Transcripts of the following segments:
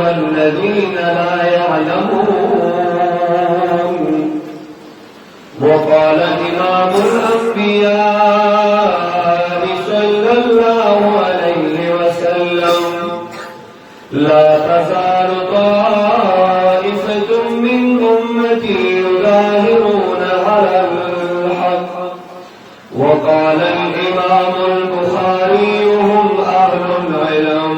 والذين لا يعلمون وقال إمام الأنبياء صلى الله عليه وسلم لا تزال طائفة من أمتي يظاهرون على الحق وقال الإمام البخاري هم أهل العلم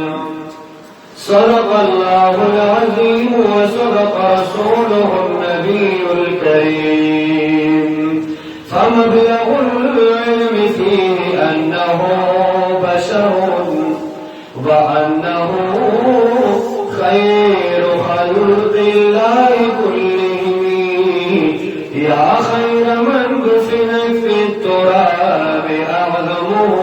صدق الله العظيم وصدق رسوله النبي الكريم فمبلغ العلم فيه أنه بشر وأنه خير خلق الله كلهم يا خير من دفن في التراب أعظمه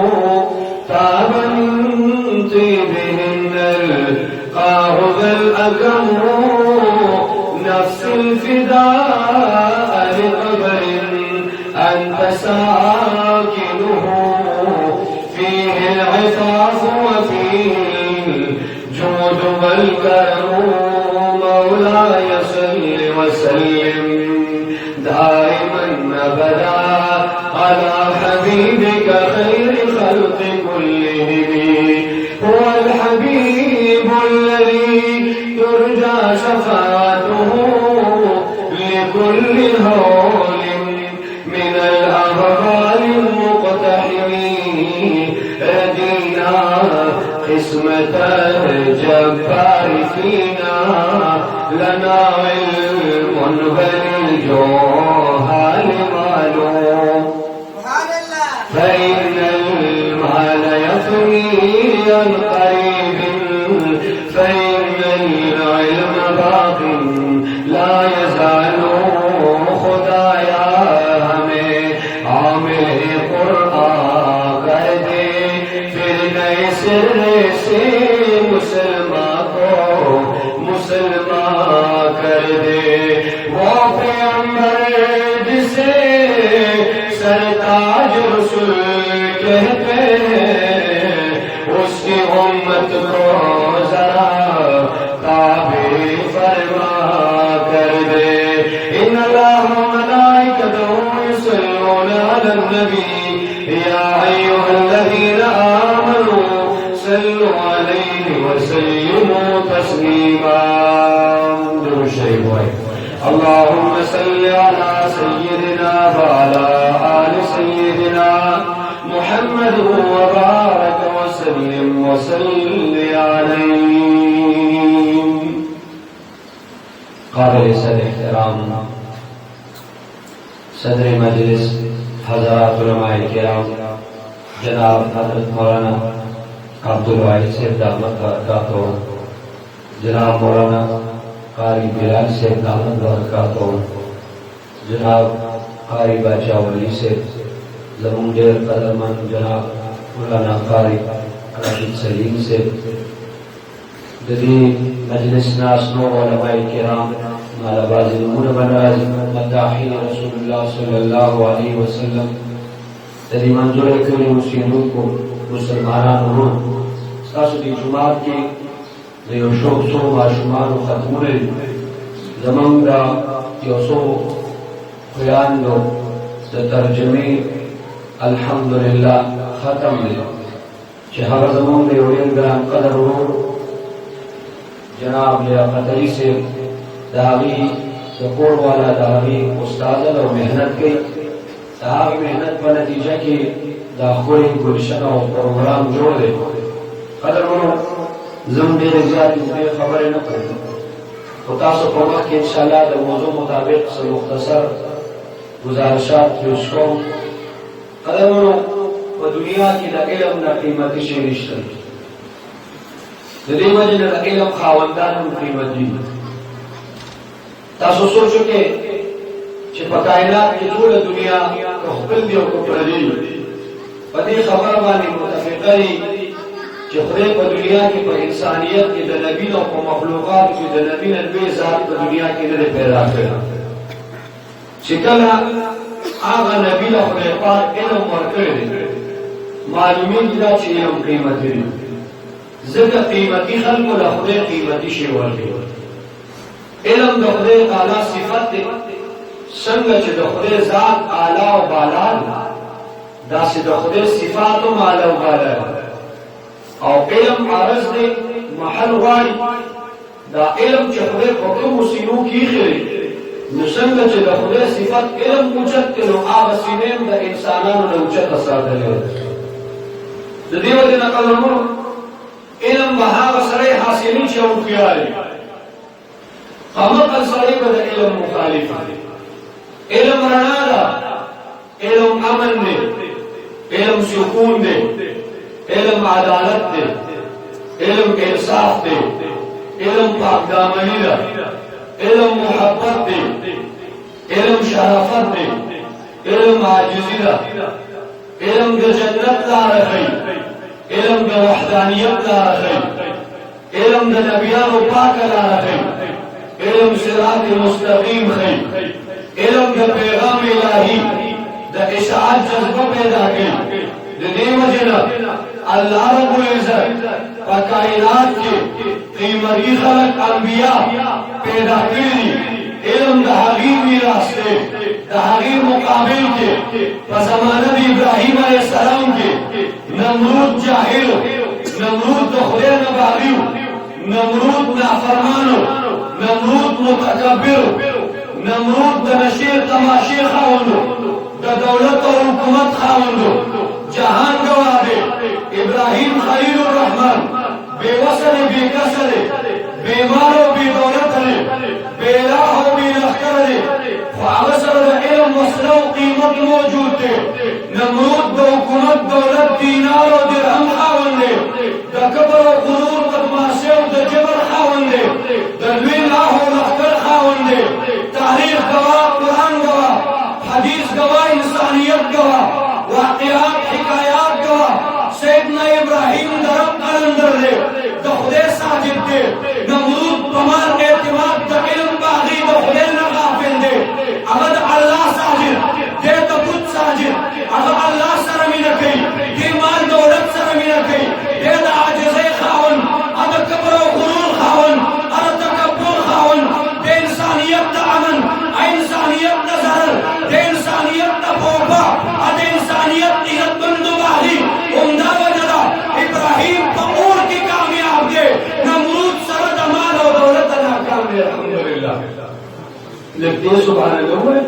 تابا من طيبهن القاهظ الأكم نفس الفداء لقبر أنت ساكنه فيه العفاف وفيه الجود والكرم مولاي صل وسلم دائما أبدا على حبيبك خير خلق كلهم هو الحبيب الذي ترجى شفاعته لكل هول من الأغفال المقتحم ردينا قسمة الجبار فينا لنا علم بالجوهر معلوم فإن المال يفني عن قريب فإن العلم باق لا يزال خدایا ہمیں عامل قرآن کر دے پھر نئے سر سے مسلمان کو مسلمان کر دے وہ پیغمبر جسے سرتاج رسول کہتے ہیں اس کی امت کو ذرا تابع فرما کر دے ان اللہ و ملائکتہ یصلون علی النبی یا ایھا الذین آمنوا صلوا علیہ وسلموا تسلیما درود شریف ہوئے اللهم صل على سيدنا وعلى آل سيدنا محمد وبارك وسلم وصل عليه قابل صدر احترام صدر مجلس حضرات علماء کرام جناب حضرت مولانا عبدالواحد صاحب دامت برکاتہ جناب مولانا قاری بلال صاحب دامت برکاتہ جناب قاری باچا ولی صاحب زمون دیر قدرمند جناب مولانا قاری راشد سلیم صاحب جدی مجلس ناس نو علماء کرام مالا بازی نمون بنراز مداحی رسول اللہ صلی اللہ علیہ وسلم جدی منظور کلی مسلمون کو مسلمانان ہون ستاسو دی جماعت کی دیو شوق سو معشومان و ختمون زمان دا دیو سو خیان دو دا ترجمی الحمدللہ ختم دے چہر زمان دیو این گران قدر ہو جناب لیاقتری سے داغی دکور والا داغی استاذن اور محنت کی داغی محنت پر نتیجہ کی دا ښکلی ګلشن او پروګرام جوړ دی. قدرمنو زم ډېرې زیاتې خبرې نه کوم، خو تاسو په وخت کې انشاءالله د موضوع مطابق څه مختصر گزارشات پیش کوم. قدرمنو په دنیا کې د علم نه قیمتي شی نشته. د دې وجې نه د علم خاوندان هم قیمتي دي. تاسو سوچ وکړئ چې په کائنات کې ټوله دنیا که خپل دی او که پردي په دې خبره باندې متفقه دي چې خدای په دنیا کې په انسانیت کې د نبی او په مخلوقات کې د نبی نه لوی ذات په دنیا کې نه پیدا کړی. چې کله هغه نبی له خدای پاک علم ورکړی دی، معلومیږي دا چې علم قیمتي دی. ځکه قیمتي خلکو له خدای قیمتي شی ورکړي. علم د خدای تعالی صفت دی، څنګه چې د خدای ذات اعلی او بالا ده، داسې د خدای صفات هم اعلی او بالا ده. او علم عارض دی، محل غواړي. دا علم چې خدای په کومو سینو کې ایښی دی، نو څنګه چې د خدای صفت علم اوچت دی، نو هغه سینې هم د انسانانو نه اوچته ساتلی ده. د دې وجې نه قدرمنو علم به هغه سړی حاصلي چې هوښیار وي. قمقل سړی به د علم مخالف دی. علم رڼا ده، علم امن دی، علم سکون دی، علم عدالت دی، علم انصاف دی، علم پاکدامنی ده، علم محبت دی، علم شرافت دی، علم عاجزی ده، علم د جنت لاره ښیي، علم د وحدانیت لاره ښیي، علم د نبیانو پاکه لاره ښیي، علم صراط مستقیم ښیي، علم د پیغام الهی د اشاعت جذبه پیدا کړي. د دې وجې نه الله رب العزت په کائنات کې قیمتي خلق انبیا پیدا کړي دي. علم د هغې میراث دی. د هغې مقابل کې په زمانه د ابراهیم علیه السلام کې نمرود جاهل، نمرود د خدای نه باغي، نمرود نافرمانو، نمرود متکبر، نمرود د نشیر تماشې خاوندو، د دولت او حکومت خاوندو. جهان گواه دی ابراهیم خلیل الرحمن بے وصل بے کسر بیمار و بے دولت بے الہ و بے لخکر فاغسر علم وصل و قیمت موجود دی. نمرود د حکومت دولت دینار و درهم خاوند دی. د کبر و غرور بدمعاشی و د جبر خاوند دی. د لوی لاح و لخکر خاوند دی. تاریخ گواه، قرآن گواه، حدیث گواه، انسانیت گواه، واقعات حکایات گواه. سیدنا ابراہیم درب قلندر دے، دا خدای ساجد دے. نمرود بمال اعتماد دا علم باغی دا خدای نغافل دے. اگر اللہ ساجد دے دا بود ساجد، اگر اللہ سرمی نکی دے مال دولت سرمی نکی دے دا عاجزی خاون، اگر کبر و غرور خاون، اگر تکبر خاون، دے انسانیت دا امن، انسانیت دا ضرر، دے انسانیت دا پوپا، دے انسانیت عزت بندو باغی. عمدہ وجدہ ابراہیم پاور کی کامیاب دے، نمرود سرد مال و دولت ناکام دے. الحمدللہ لکھتے سبحان اللہ ہوئے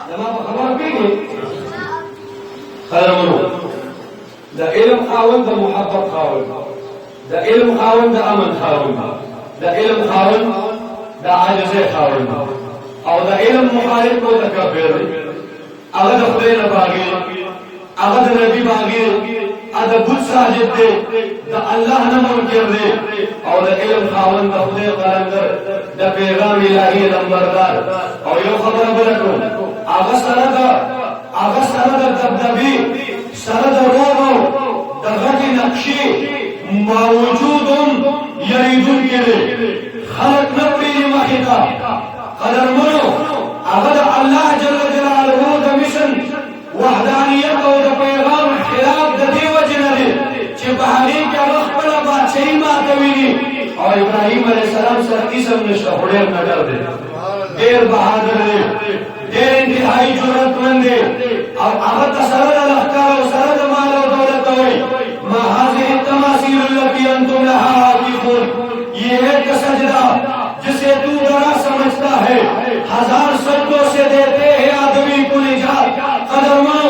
جناب خبر بھی گئی. خیر منو دا علم خاون دا محبت خاون، دا علم خاون دا امن خاون، دا علم خاون دا عاجز خاون، او دا علم مخالف کو تکبر اگر دا خدای نباغی، اگر دا نبی باغی، اگر بود ساجد دے، دا اللہ نہ منکر دے. او دا علم خاون دا خدای قلندر، دا پیغام الہی نمبردار. او یو خبر برکو اگر سرد دبدبی، سرد رومو، دا غٹی نقشی موجودم یریدون کرے خلق نبری محیطا. قدر منو اگر اللہ جل جلالہ دا مشن وحدانیت او دا پیغام خلاف دا دی وجنہ دی چه بحری که وقبلا بادشاہی ماتوینی. او ابراہیم علیہ السلام سر اسم نشتا خودیر نگر دی، دیر بہادر دی، دیر انتہائی جرات مند دی. او اگر سرد لخکار و سرد مال و دولت ہوئی ما حاضر التماثیل اللتی انتم لها عاقفون. یہ ایک سجدہ جسے تو بڑا سمجھتا ہے، ہزار سجدوں سے دیتے ہیں آدمی کو نجات. قدر منو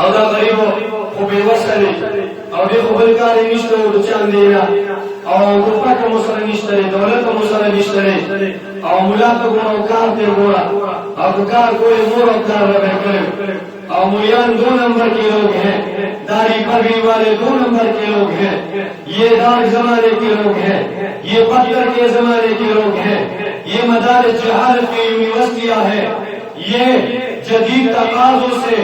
او دا غریبو خو بیوسته دی او دی خو بل کار یې نشته و د چان دینا او ټوپک هم ورسره نشته دی دولت هم ورسره نشته دی او ملا ته ګوره او کار ته ګوره او که کار کوئی مور او کار به یې کړی او مولیان 2 نمبر کے لوگ ہیں داڑھی پگڑی والے 2 نمبر کے لوگ ہیں یہ داغ زمانے کے لوگ ہیں یہ پتھر کے زمانے کے لوگ ہیں یہ مدارس جہالت کی یونیورسٹیاں ہیں یہ جدید تقاضوں سے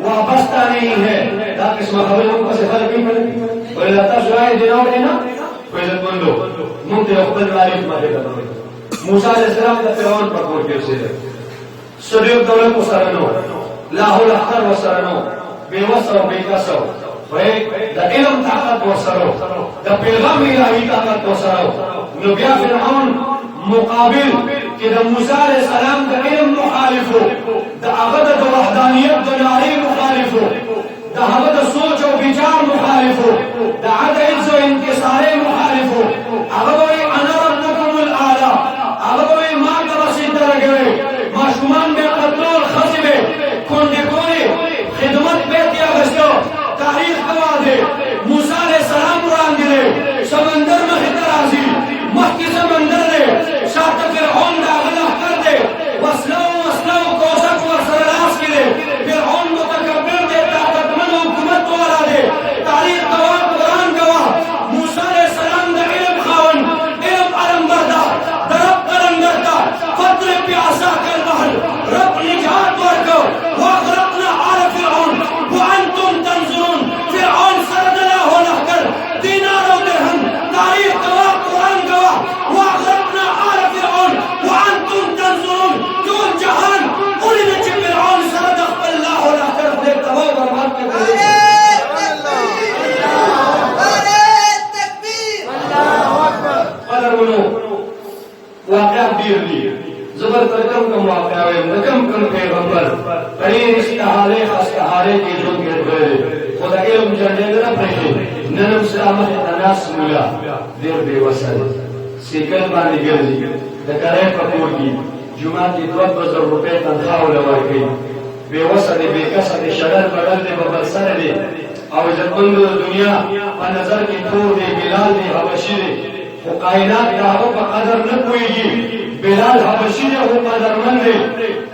وابستہ نہیں ہے تاکہ اس مقابلے کو سے فرق نہیں پڑے اور اللہ تعالی شاہد دینا اور دینا کوئی عزت مندو منتر اقبل معرف ماہر موسیٰ علیہ السلام دا فرعون پر کوٹ کے سے صدیق دولت کو سرنو لاہو لحقر و سرنو بے وصر و بے کسر دا علم طاقت و سرو دا پیغام الہی طاقت و سرو نبیہ فرعون مقابل کہ دا موسیٰ علیہ السلام دا علم مخالفو دا اغد دا وحدانیت دا ناری مخالفو دا اغد سوچ و بچار مخالفو دا عد عز و انکسار مخالفو اغدوی انا ربکم العالی اغدوی ماں کا بسید درگوے ماشکمان بے قتلول خصبے کنڈے کوئی خدمت بیتیا بستو تاریخ گواہ دے موسیٰ علیہ السلام قرآن دے سمندر میں خطرازی مخی سمندر دے شاہت فرعون دا غلق کر دے وصلو کوشک و سرلاس کی دے فرعون متکبر دے طاقت من حکومت والا دے تاریخ گواہ قرآن گواہ موسیٰ علیہ السلام دا علم خاون علم علم بردا درب قلندر دا فتر پیاسا کر بحر رب نجات ورکو واغرقنا آل فرعون وانتم تنظرون فرعون سردنا ہو لحکر دینار و درہم تاریخ گواہ قرآن گواہ واغرقنا آل فرعون وانتم تنظرون دون جہان قلن چی فرعون سردق اللہ ہو لحکر دیتا ہو برباد کے دے قدر منو واقع دیر لی زبر ترکم کم واقع ہوئے نکم کم پیغمبر قرین استحالے خستحالے کی جو گرد ہوئے خدا علم جنڈے گرہ پریشے نرم سلامت تناس مولا دیر بے وسل سیکل بانی گردی دکرے پکور کی جمعہ کی 2,000 روپے تنخواہ لوار گئی بے وسل بے کسل شرر بدل دے ببل سر دے او عزت مند دنیا پا نظر کی تور دے بلال دے حبشی دے وہ کائنات داغوں کا قدر نہ کوئی گی بلال حبشی دے وہ قدر مند دے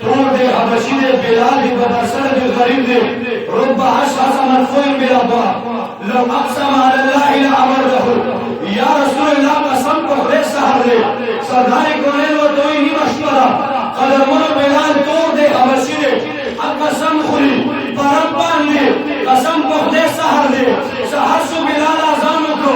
تور دے حبشی دے بلال دے ببل سر دے غریب دے رب حشاس مرفوع بلا با لو اقسم على الله لأمره یا رسول اللہ قسم کو خلق سہر دے سرداری کونین و دوئی نی مشورہ قدر من بلال تور دے حبشی دے قسم خلی بربان دے قسم کو خلق سہر دے سہر سو بلال آزانو کو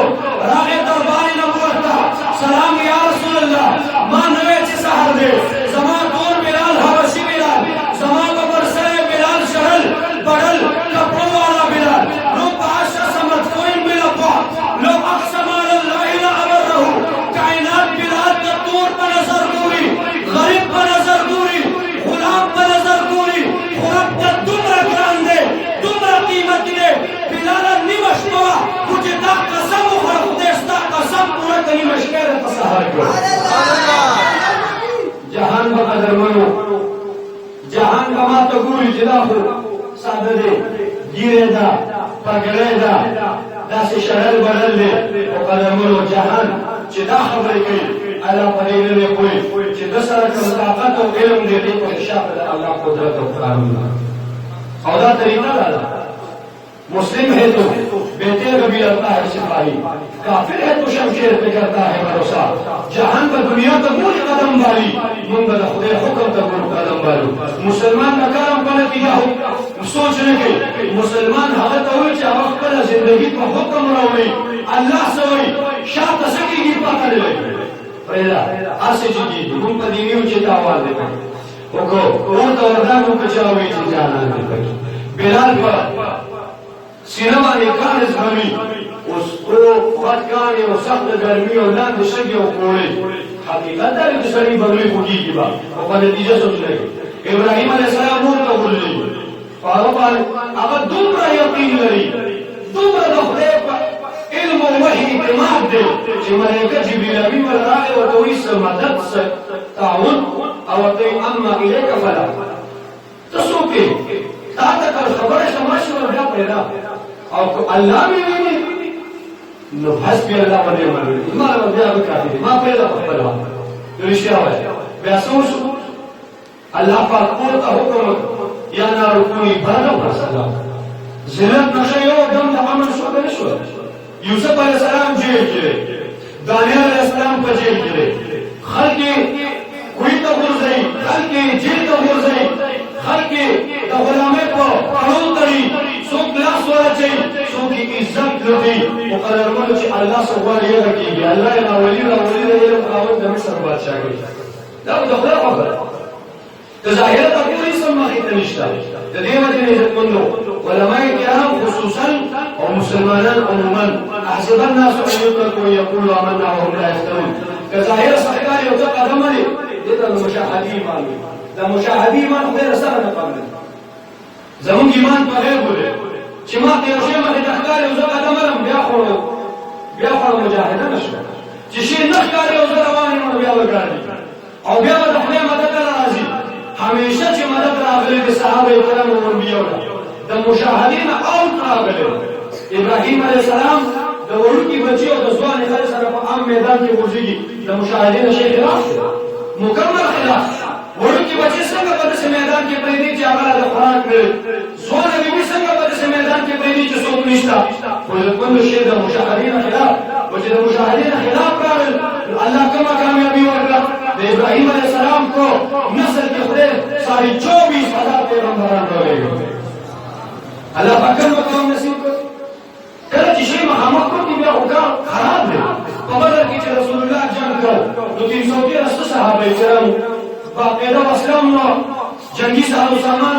راغ درباری نبوتا سلام یا رسول اللہ ماں نوے چی سہر دے زمان تور بلال حبشی بلال زمان ببر سرے بلال شہل بڑل کپڑوں والا بلال رب عشا سمت کوئی بلا پا لو اقسم على الله لأبره کائنات بلال کا تور پر نظر گوری غریب پر نظر گوری غلام پر نظر گوری خورب کا دمرا گران دے دمرا قیمت دے بلالا نیمش پوا کچھ دا قسم و خرق دیستا قسم پورا کنی مشکر پسہر کرو جہان با قدر منو جہان کا ماں تو گوری جدا ہو سادہ دے گیرے دا پگلے دا دا سے شہر بدل دے و قدر منو جہان جدا خبر کئی اللہ پرینے میں کوئی جدا سرکم طاقت و علم دے دے کو شاپ دا اللہ قدرت و قانون اور دا طریقہ دا مسلم ہے تو بیٹے کبھی لگتا ہے سپاہی کافر ہے تو شمشیر پہ کرتا ہے بھروسہ جہان کا دنیا تک مولی قدم بالی منگل خدے حکم تک مولی قدم بالو مسلمان کا کارم پڑھا کیا ہو سوچنے کے مسلمان حالت ہوئی چاہ وقت پر زندگی کو حکم روئی اللہ سے ہوئی شاہ تسکی کی پاکر لے پریلا آسے چکی ہم قدیمیوں چیتا آواز دے پاکی اوکو اوٹ اور داموں کچاوئی چی جانا دے پاکی بلال پر سینما نکان از ہمی اس کو خدکانی و سخت گرمی و لند شگی و کوڑی حقیقت داری تو سری بگلی خوکی کی بات اور پا نتیجہ سوچ لے ابراہیم علیہ السلام مور کا بھول لی فاروق آنے اگر دون را یقین لری دومره د خدای په علم او وحي اعتماد دی چې ملائکه جبريل امین ورغله ورته وایي څه مدد څه تعاون او ورته اما الیک فلا ته څوک یې تا ته خبره شمه شوه بیا پیدا او الله مې ویني نو حسبي الله ونعم الوکیل ما بیا به کافي ما پیدا خپل رښتیا وایي بیا څه وشو الله پاک ورته حکم یا نار کونی بردا وسلام زلت نشه یو دم د امن شو به شو یوسف علیہ السلام جیل کې دانیال علیہ السلام په جیل کې خلک کوی ته ورځي خلک جیل ته ورځي خلک د غلامه په قانون تړي څوک لاس ورچي څوک عزت لري او قدرمن چې الله سبحانه یې راکېږي الله یې راولي دې خاوند د مصر بادشاہ کوي دا د خدای خبره ظاهره ته کوئی سم مخې ته نشته د دې وجه عزتمندو علماء کرام خصوصا او مسلمانان عموما احسب الناس ان يتركوا يقولوا آمنا وهم لا يفتنون كظاهره صحيحه یو څه قدم لري دته مشاهدي ایمان دا مشاهدي ایمان خدای سره نه قبل زموږ ایمان په غیر بوله چې ما ته یو شی مخې ته ښکاري یو څه قدم لرم بیا خو مجاهده نشو چې شي نه ښکاري یو څه روان یم بیا وګرځي او بیا د خدای مدد راځي همیشه چې مدد راغلی د صحابه کرام او انبیاء د مشاهدین او راغلی ابراهیم علیه السلام د وړوکي بچي او د ځوان خلک سره په عام میدان کې ورځي د مشاهدین شي خلاف مکمل خلاف وړوکي بچي څنګه په دې میدان کې پریدي چې هغه د قران کې ځوان بیبي څنګه په دې میدان کې پریدي چې څوک نشته خو د کوم شي د مشاهدین خلاف او چې د مشاهدین خلاف راغل الله کومه کامیابی ورکړه د ابراهیم علیه السلام کو نسل کې خدای 24,000 پیغمبران راغلي الله پاک کوم نصیب کړ کله چې شی محمد کو بیا وکړ خراب دی په بدر کې چې رسول الله جنگ کړ نو 313 صحابه کرام باقاعده اسلام نو جنگي سامان سامان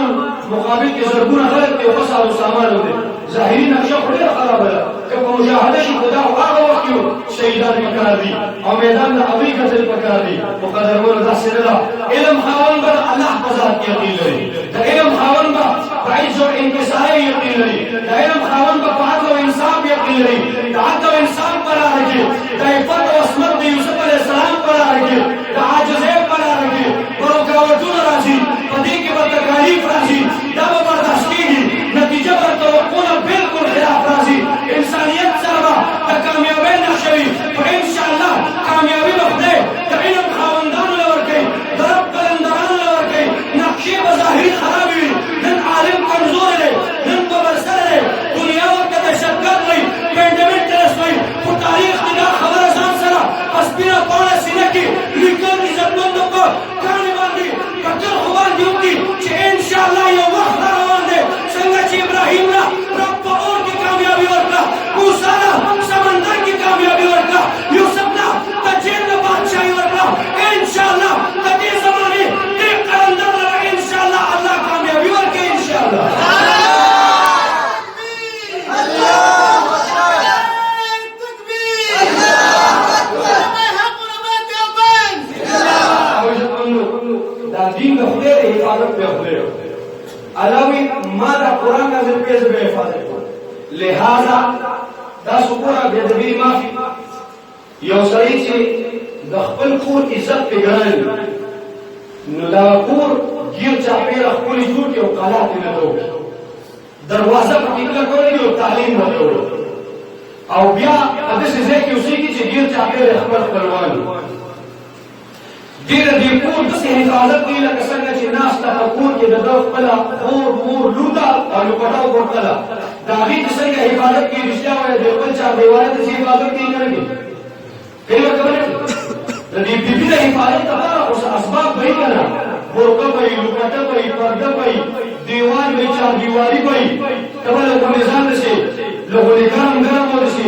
مقابل کې زرګونه خلک په وسه سامان دي ظاهري نقشه خوري خراب ده که په مشاهده شي خدا او هغه وخت یو شهیدان پکار دي او میدان د ابي قتل پکار دي مقدرون داسې نه علم خاون بر الله په ذات یقین لري د علم خاون بر عز او انکسار یقین لري د علم خاون بر عدل او انصاف یقین لري د عدل او انصاف پر راځي د عفت او عصمت د یوسف علیه السلام پر راځي د عاجزۍ پر راځي ورکاوټونه راځي په دې کې به تکالیف راځي دا به برداشت کېږي نتیجه به توقعونه بالکل خلاف راځي انسانیت سره د کامیابۍ نښه وي خو انشاءالله کامیابي به خدای د علم خاوندانو له ورکوي د رب قلندرانو له ورکوي نقشې به ظاهري خراب وي نن عالم کمزوری دی نن به برسره دی دنیا ورته دهشتګرد وایي پینډمنټ ټرسټ وایي خو تاریخ کې دا خبره ځان سره په سپینه پاڼه سینه کې لیکل عزتمندو په کاڼي باندې په کرښو باندې وکړي چې انشاءالله یو وخت را روان دی څنګه چې ابراهیم له رب په اور کې کامیابي ورکړه موسی له سمندر کې کامیابي ورکړه یوسف له د جیل نه بادشاهي ورکړه انشاءالله د دې زمانې دې قلندر لره انشاءالله الله کامیابي ورکړي انشاءالله دین د خدای د حفاظت په خدای علاوه ما دا قران نازل کړی زه به حفاظت کوم لہذا دا سپورا به د وی معافي یو سړی چې د خپل کور عزت په ګرځي نو دا کور غیر چا په خپل جوړ کې او قلات نه دوه دروازه په کله کوي او تعلیم ورکول او بیا د دې ځای کې اوسېږي چې غیر چا په خپل خپلوان دیر دی کور دسې حفاظت کوي لکه څنګه چې ناسته په کور کې د ده خپله خور مور لوده او لوکټه وکړله د هغې چې څنګه حفاظت کوي رښتیا وایه د خپل چا دیواره داسې حفاظت کوي که نه کوي کوي ورته ونه د دې بیبي د حفاظت لپاره خو څه اسباب به وي که نه برقه به وي لوکټه به وي پرده به وي دیوال به وي چاردیواري به وي ته به له ګلزان داسې له غلیګان ګرم و داسې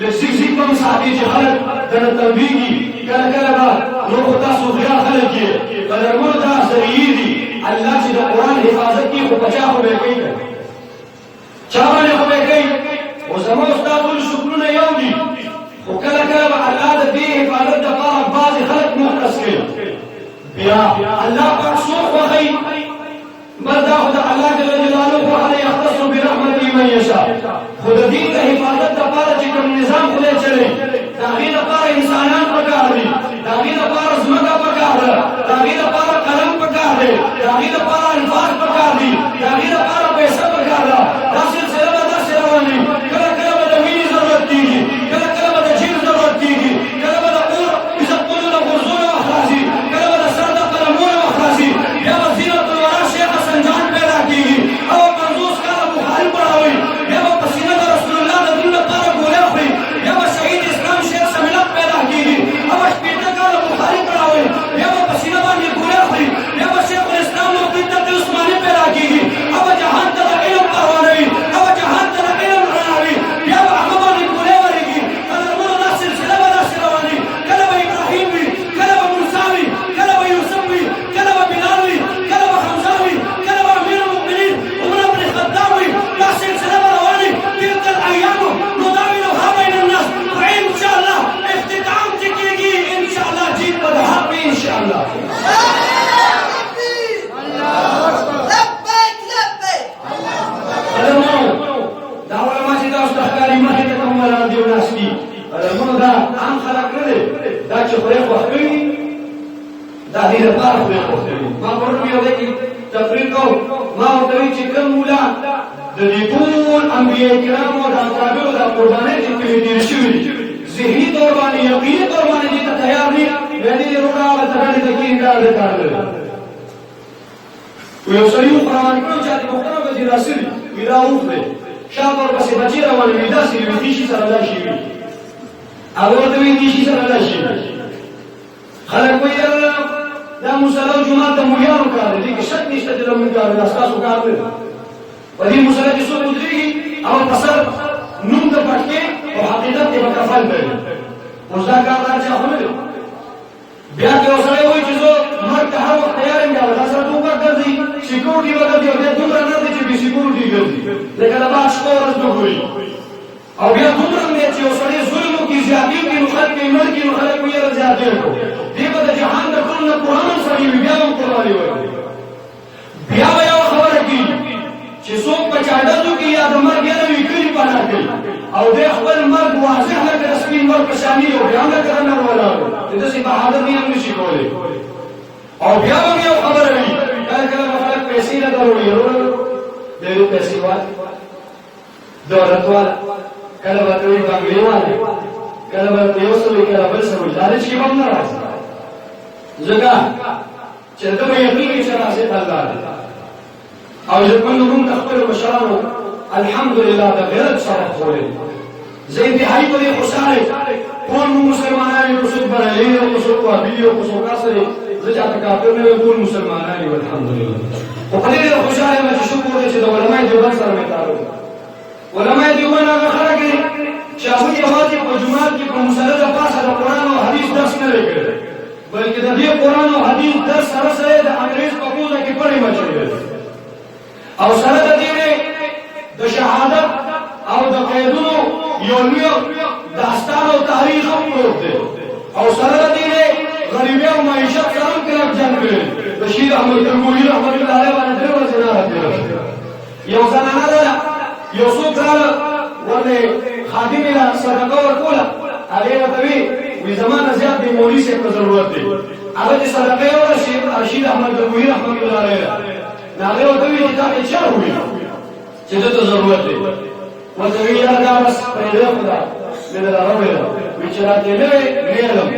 له زیګ زیګ به هم ساتي چې خلک درنه تنبیږي کله کله به نور خو تاسو خیال خلک یې قدرمنو دا ذریعې دي الله چې د قرآن حفاظت کوي خو په چا خو به یې کوي چا باندې خو به یې کوي خو زما ستا ټول شکرونه یو دي خو کله کله به الله د دې حفاظت دپاره بعضې خلک مختص کوي بیا الله پاک څوک خوښوي بس دا خدا الله جل جلاله وعلا يختص برحمته من يشاء. خدا دین کا حفاظت دا پارا چکم نظام خدا چلے داغی دا پارا انسانان پکار دی، داغی دا پارا زمکا پکار دی، داغی دا پارا قلم پکار دی، داغی دا پارا انفاق پکار دی، داغی دا پارا پیسہ پکار دی. دا سلسلہ با دا سلوانی کلا کلا با دا مینی ضرورت کیگی، کلا کلا با دا جیر ضرورت کیگی، کلا با دا قور عزت قلون غرزون وخلاصی، کلا با دا سرد قلمون وخلاصی. یا با زینت الورا شیخ حسن جان پیدا کیگی او منزوس کالا بخاری پڑھاوی، یا با پسینہ دا رسول اللہ دا دن دا پارا گولے خوی، یا با شہید اسلام شیخ سمنت پیدا کیگی او شپیٹا کالا بخاری پڑھاوی، یا با پسینہ بانی گولے خوی، یا با شیخ الاسلام و قدت عثمانی پیدا کیگی او جہان تا دا علم پروانوی، او جہان تا دا علم رناوی، یا با احمبانی گولے ورگی. کلا من دا سلسلہ با دا سلوانی کلا با ابراہیم وی، کلا با موسیٰ وی، کلا با یوسف وی، کلا با بلال وی، کلا با حمزہ وی، کلا با امیر المؤمنین عمر بن خطاب وی. دا سلسلہ با روانی تلک الایام نداولها بین الناس. انشاءاللہ اختتام چکے گی انشاءاللہ جیت بدہ حق میں انشاءاللہ. دا علماء چې دا استحکاری مخی که کمالا دیو ناسکی علماء دا عام خلق نده دا چه خوری خواه کری دا دیر پار خوری خواه کری. ما پرنو یو دیکی تقریر کو ما ورطوی چه کم مولا دا دی طول انبیاء کرام و دا اکابر و دا قربانه چه کلی دیر شوی ذہنی طور بانی یقینی طور بانی دیتا تیار نہیں ویدی دی روڑا و تغانی تکی انگار دیتا رہے ویو سریو قرآن کرو چاہتی مختلف وزیر اصلی ویدا اوف دے شاہ پر پسی بچی روانی ویدا سی وی دیشی سر اللہ شیوی اگوردوی دیشی سر اللہ شیوی خلق کوئی اللہ دا مسلح جماعت دا مولیانو کار دے لیکن شک نیشتا جلو من کار دے اسکاسو کار دے ودی مسلح جسو مدری گی او پسر نوم دا پٹکے و حقیقت کے بکفل دے مجدہ کار دار چاہ ہونے دے بیا کے وسلے ہوئی چیزو مرد ہر وقت تیار انگا ودا سر تو کا کر دی سیکورٹی وغیر دی اور دو رنر دی چی بھی سیکورٹی کر دی لیکن اب آج کو رس دو ہوئی اور بیا دو رنر چی وسلے ظلموں کی زیادی کی نخلق کی مر کی نخلق کو یہ زیادی کو دیکھو دا جہان دا کل نا قرآن سری بیا ہم قرآنی ہوئی بیا بیا خبر کی چی سوک پچاڑا تو کی یاد مر گیا نوی کری پانا کی او دے خبر مرد واضح لکر اسکین مر پشانی ہو بیان لکر انر والا ہو جیسے بہادر نہیں ہم نشی کولے اور بیا ہم یہ خبر ہے کہا کہا مخلق پیسی نہ ضروری ہے دیرو پیسی والا دولت والا کہا بطوی بانگلی والا کہا بطوی سوئی کہا بل سوئی لالچ کی بم نہ رہا زگاہ چلتا میں یقین کی شرح سے اللہ ہے اور جب من نمون تخبر بشارو الحمدللہ دا غیرت صرف خورے زی انتہائی پر یہ خوشحال ہے کون مسلمانانی قصد برائلی و قصد قابلی و قصد قصری زجا تکافر میں کون مسلمانانی والحمدللہ و قدیر خوشحال ہے میں شکر دے چھتا علماء دیوان سر میں تارو علماء دیوان آگا خرا کے شاہد جماعت و جماعت کی مسلط پاس دا قرآن و حدیث درس نہ لے کر بلکہ دا دی قرآن و حدیث درس سرس ہے دا انگریز پاکوزہ کی پڑی مچھلی ہے او سرد دینے دا شہادت او دا قیدونو یونیو داستان و تاریخ ہم پروک دے او سرد دینے غریبی و معیشت سرم کرک جنگ کرے رشید احمد ترگوہی رحمت اللہ علیہ وانا درور زنارت دے یو زنانا دا یو سوک رالا ورنے خادم الہ صدقہ ورکولا اگر تبی وی زمان زیاد دی مولی سے پر ضرورت دے اگر دی صدقہ ورشید احمد ترگوہی رحمت اللہ علیہ ناغیر و تبی جتا کے چار ہوئی چیزے تو ضرورت دے وزوی یادا بس پیدا خدا من الرب وچرات له غیرم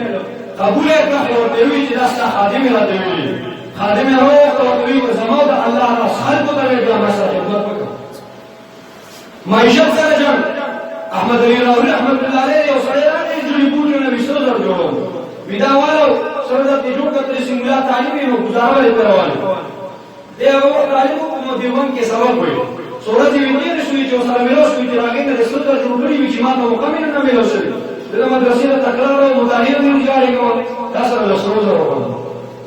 قبول کړه او دوی چې داستا خادم را دی خادم روح او دوی په زموږ الله را خلق ته بیا مسله خدمت وکړه معیشت سره جان احمد علی راوی رحمت الله علیه او سره راځي چې پوره نه وشو درجو ویداوالو سره د جوړ کړي څنګه تعلیم یې گزارو کړوالو دی هغه تعلیم کوم دیوان کې سبب وي صورت ویدیر شوی چې سره ملو شوی چې راګه د ستر جوړړي چې ما ته مکمل نه ملو شوی د مدرسې ته تکرار او مطالعه نه جاری کوم دا سره له سروز ورو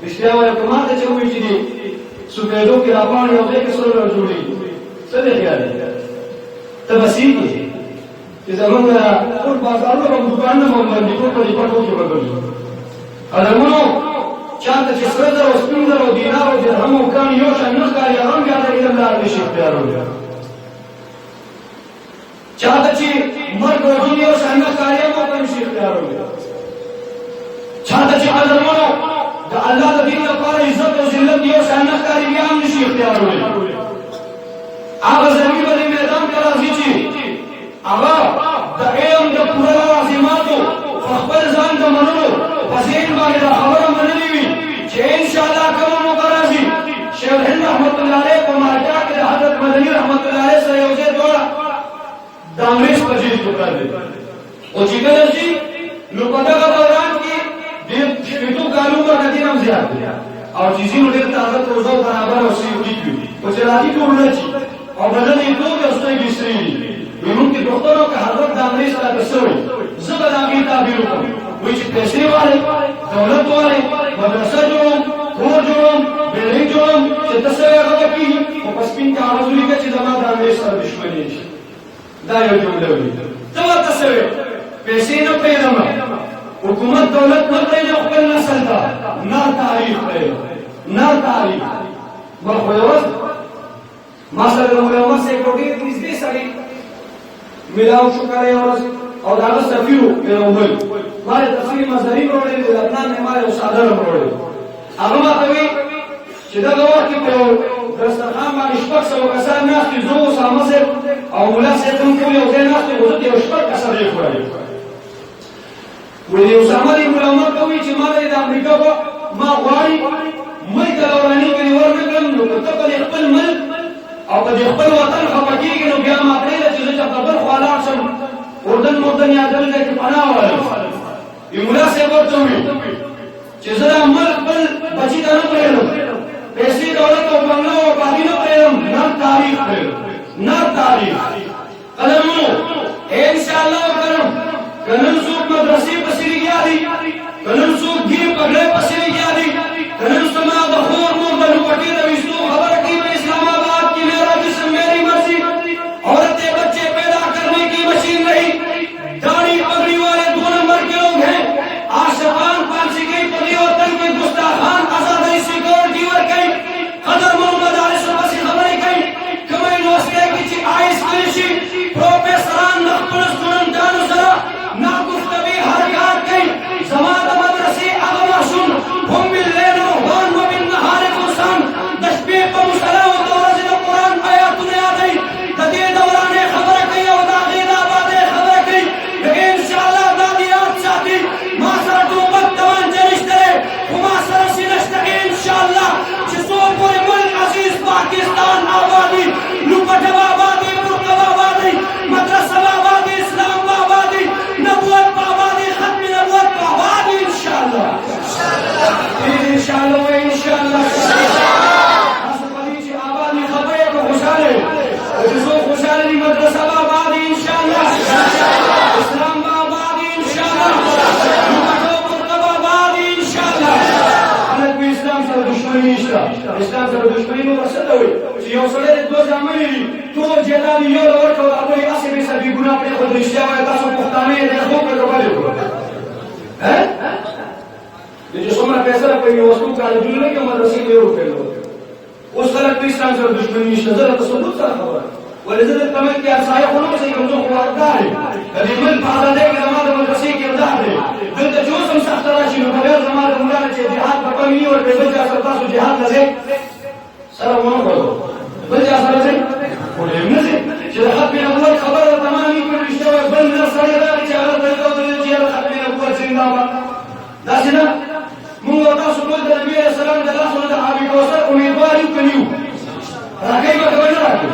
بیا وایي کومه چې وایي چې سوکېدو کې راپان یو ځای کې سره جوړي څه دی خیال تبسیطی چې زمونږ ټول بازارونه او دکانونه باندې ټول په دې پټو کې وګورئ ادمونو چاته چې سره زر او سپین زر او دینار او درهم او کان یو شان نه ښکاري هغه هم بیا د علم لار نشي اختیارول چاته چې مرګ او ژوند یو شان نه ښکاري هغه هم نشي اختیارول چاته چې قدرمنو د الله د دین لپاره عزت او ذلت یو شان نه ښکاري بیا هم نشي اختیارول هغه زمین په میدان کې راځي چې هغه د علم د پوره لازماتو خپل ځان ته منلو په ذهن باندې دا خبره منلې وي چې انشاءالله کوم مقرازي شیخ هند رحمت الله علیه په مارکا کې حضرت مدني رحمت الله علیه سره یو ځای دوړه د انګریز په جیل کې کړل او چې کله چې نو په دغه دوران کې د شپږو کالو باندې دین هم زیات او چې زینو ډېر تازه توزو برابر او سیوټي کې او چې راځي ټول شي او بدن یې ټول استوي بيسري ویمون کې ډاکټرو که حضرت د انګریز سره تسوي زبر هغه تعبیر وکړ وایي چې پیسې والے دولت والے مدرسه جوړوم کور جوړوم بلډینګ جوړوم چې تاسو یې هغه کې او پس پین کې هغه ولې چې زما د انګریز سره دښمني شي دا یو جمله وي ته تاسو پیسې نه پیدا حکومت دولت نه پیدا خپل نسل دا نه تاریخ دی نه تاریخ خو یو ما سره د علماء سیکورټي نږدې سړي ملاو شو کړی او دا سفیرو پیروول ما تفسیر مزاری وروړي د لبنان نه ما یو صادره وروړي هغه ما ته وی چې دا وخت کې په دسترخوان باندې شپږ سوه کسان ناستي زه اسامه صاحب او ملا صاحب هم ټول یو ځای ناستي خو زه یو شپږ کسان یې خوړلي ویلي اسامه د علماء ته وی چې ما د امریکا په ما غواړي ملک الاوراني کې ورنکړم نو که ته په خپل ملک او په خپل وطن خپه کېږي نو بیا ما پرېږده چې زه چېرته بل خوا لاړ شم اردن مردن یا دل ځای کې پناه وایم ملا صاحب ورته وویل چې زه دا ملک بل بچي ته نه پرېږدم پیسې دولت او بنګله او آبادي نه پرېږدم نه تاریخ پرېږدم نه تاریخ قدمونو انشاءالله وکړم که نن څوک مدرسې پسې لګیا دي که نن څوک ګیرې پګړۍ پسې لګیا دي که نن زما د خور مور د لوپټې د ویشتو خبره کوي په اسلام آباد کی میرا جسم میری مرضی عورتیں بچے پیدا کرنے کی مشین نہیں داڑھی پگڑی والے 2 نمبر کے لوگ ہیں آشقان پانسی گئی پگڑی وطن کے گستاخان آزادی سیکورٹی ور گئی قدر محمد علیہ السلام سے خبریں گئی کمائی نوستے کی چی آئیس کلیشی پروفیسران نخبر سنن دانو سرا ناگفتبی حرکات گئی زمان مدرسی اغماشون هم باللیل و وان و بالنهار فرسان دشبی پا مسلح و دورز قرآن آیاتون یادی تدی دورانے خبر کئی و داغید آبادے خبر کئی لیکن انشاءاللہ دادیات ساتھی ما سر دوبت دوان جنشترے وما سر سنشتگی انشاءاللہ جسو پوری ملک عزیز پاکستان آبادی لپٹب آبادی مرکب آبادی مدرسہ آبادی اسلام آبادی نبوت آبادی ختم نبوت آبادی انشاءاللہ انشاءاللہ انشاءاللہ مدرسہ آبادی انشاءاللہ اسلام آبادی انشاءاللہ مرکب آبادی انشاءاللہ خلک په اسلام سره دښمني نشته اسلام سره دښمني نو څه ته وایي چې یو سړی د 2 ځامنې دي ټول جلال یو ورکړو هغه یې هسې بې سبي ګناه پرېښود رښتیا وایي تاسو پښتانه یې ډېر خوب پرې ولې وکړو چې څومره پیسې په یو وسلو کالجونو کې مدرسې کې ورکړلو اوس خلک په اسلام سره دښمني نشته زه راته ثبوت سره خبره ولذلك كمان كي أصحاب خلوص يكملون قوارد اليمن بعد ذلك زمان المدرسي كرداه ضد جوسم سختراشي وبغير زمان المدرسة جهاد بقمي والبيجا سرطاس جهاد لذلك سلام ونقول بجا سرطان ولمنزل شد حد من أول خبر تمام يكون يشتوى بل نصر يدار جهاد بالقدر الجهاد حد من أول سندابا لكن من وطاس قلت النبي عليه السلام دلاس ولد عابي كوسر أميدوار يمكن راكي ما كمان راكي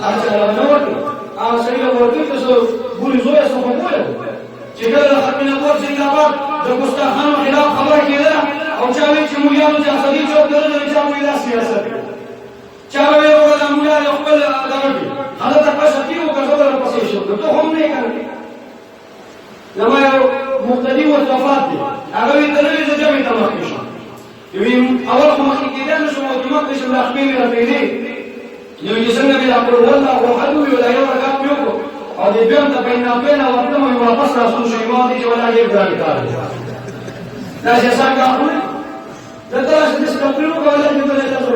أنا نورتي أنا سيلا ورتي تسو بوري زويا سوكويا شكرا ختم نبوة سنغافورة دكوستاخان خلاف خبر كذا أو شاوي شموليانو جاسدي شو كذا نجامو إلى سياسة شاوي ولا مولا يقبل داربي هذا تقصدي وكذا البسيط تو هم نه كانوا لما مقتدي والتفاضل أغلب التلاميذ جميع تماكيش يوم أول ما كذا نشوف تماكيش الأخبار الرئيسي يوم جسنا بالأقرب والله وحده ولا يوم ركاب يوكو أو دبيم تبينا بينا وقتنا ويوافق رسول شيء ما دي ولا يقدر يكار لا جسنا كأقول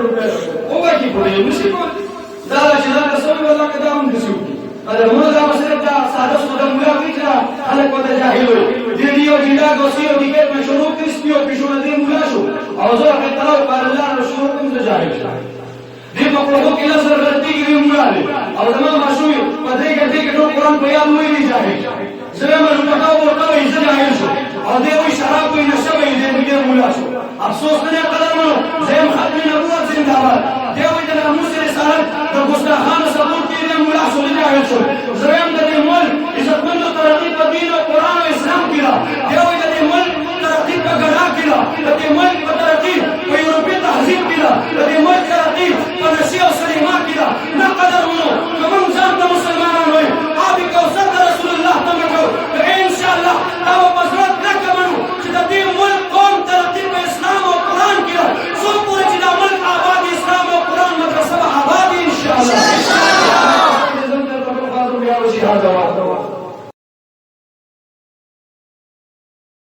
روپے او کی پڑے مصیبت دا چې دا رسول الله قدام دسو اگر موږ دا مسله دا ساده سودا موږ وکړه خلک وته جاهل وي دې یو جدا دوسیو دې کې مشروع کیسیو پښونه دې موږ شو او زه په تلو پر الله رسول کوم ته جاهل دې په کوو کې لسر ورتي کې موږ او زمما مشوي په دې کې ټول قرآن بیان وی نه جاهل زه مې متکاو ورته یې جاهل شو او دې وی شراب وی نشه وی دې موږ شو افسوس نه قدر منو